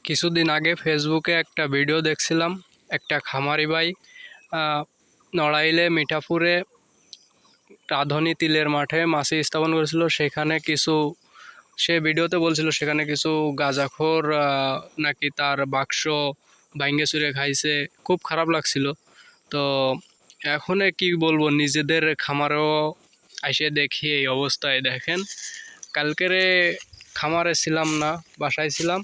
কিছুদিন আগে ফেসবুকে একটা ভিডিও দেখছিলাম। একটা খামারি ভাই নড়াইলে মিঠাপুরে রাঁধুনি তিলের মাঠে মাছি স্থাপন করেছিল। সেখানে কিছু সে ভিডিওতে বলছিল সেখানে কিছু গাঁজাখোর নাকি তার বাক্স ভাঙ্গে চুরে খাইছে। খুব খারাপ লাগছিল। তো এখন কি বলবো, নিজেদের খামারেও এসে দেখি এই অবস্থায়। দেখেন, কালকেরে খামারে ছিলাম না, বাসায় ছিলাম।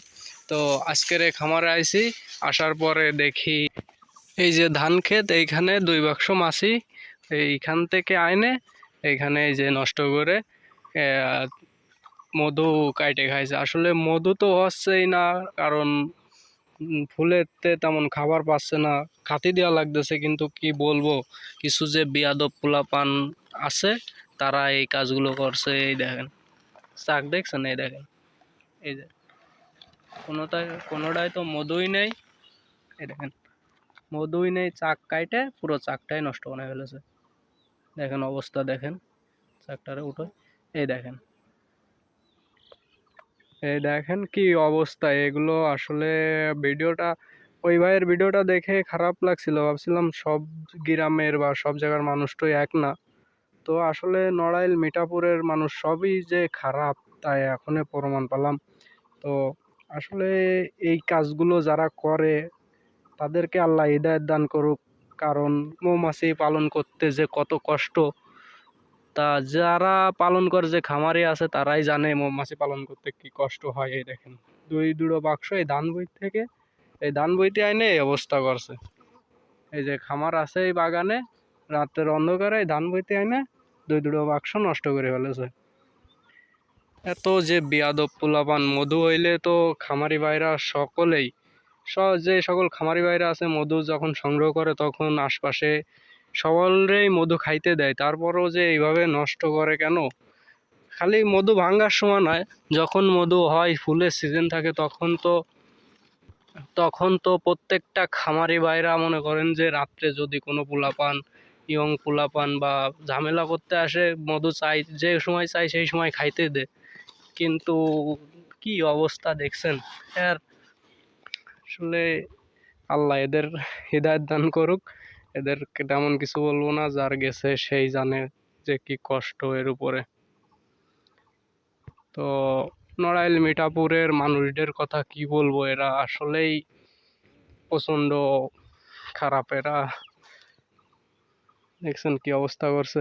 তো আজকের খামারে আইছি, আসার পরে দেখি এই যে ধান ক্ষেত, এইখানে 2 বাক্স মাছি এইখান থেকে আইনে এইখানে এই যে নষ্ট করে মধু কাইটে খাইছে। আসলে মধু তো হচ্ছেই না, কারণ ফুলেতে তেমন খাবার পাচ্ছে না, খাতি দেওয়া লাগতেছে। কিন্তু কি বলবো, কিছু যে বিয়াদব পোলাপান আছে তারা এই কাজগুলো করছে। এই দেখেন, চাক দেখছেন? এই দেখেন, এই যে কোনোটায় তো মধুই নেই। এই দেখেন, মধুই নেই, চাক কাইটে পুরো চাকটাই নষ্ট করে ফেলেছে। দেখেন অবস্থা, দেখেন চাকটারে উঠে। এই দেখেন, এই দেখেন কি অবস্থা। এগুলো আসলে ভিডিওটা, ওই ভাইয়ের ভিডিওটা দেখে খারাপ লাগছিল। ভাবছিলাম সব গ্রামের বা সব জায়গার মানুষ তো এক না। তো আসলে নড়াইল মিঠাপুরের মানুষ সবই যে খারাপ, তাই এখনই প্রমাণ পেলাম। তো আসলে এই কাজগুলো যারা করে তাদেরকে আল্লাহ হিদায়াত দান করুক। কারণ মৌমাছি পালন করতে যে কত কষ্ট, তা যারা পালন করে, যে খামারি আছে তারাই জানে মৌমাছি পালন করতে কি কষ্ট হয়। এই দেখেন, দুটো বাক্স এই ধান বই থেকে, এই ধান বইতে আইনে এই অবস্থা করছে। এই যে খামার আছে এই বাগানে, রাতের অন্ধকারে এই ধান বইতে আইনে দুটো বাক্স নষ্ট করে ফেলেছে। এত যে বিয়াদব পোলাপান! মধু হইলে তো খামারি ভাইরা সকলেই, যে সকল খামারি ভাইরা আছে মধু যখন সংগ্রহ করে তখন আশপাশে সকলেই মধু খাইতে দেয়। তারপরও যে এইভাবে নষ্ট করে কেন? খালি মধু ভাঙ্গার সময় নয়, যখন মধু হয়, ফুলের সিজন থাকে, তখন তো প্রত্যেকটা খামারি ভাইরা মনে করেন যে রাত্রে যদি কোনো পোলাপান, ইয়ং পোলাপান বা ঝামেলা করতে আসে, মধু চাই, যে সময় চাই সেই সময় খাইতে দে। কিন্তু কি অবস্থা দেখছেন এর! আসলে আল্লাহ এদের হিদায়াত দান করুক। এদেরকে তেমন কিছু বলবো না, যার গেছে সেই জানে যে কি কষ্ট এর উপরে। তো নড়াইল মিঠাপুরের মানুষদের কথা কি বলবো, এরা আসলেই প্রচন্ড খারাপ। এরা দেখছেন কি অবস্থা করছে।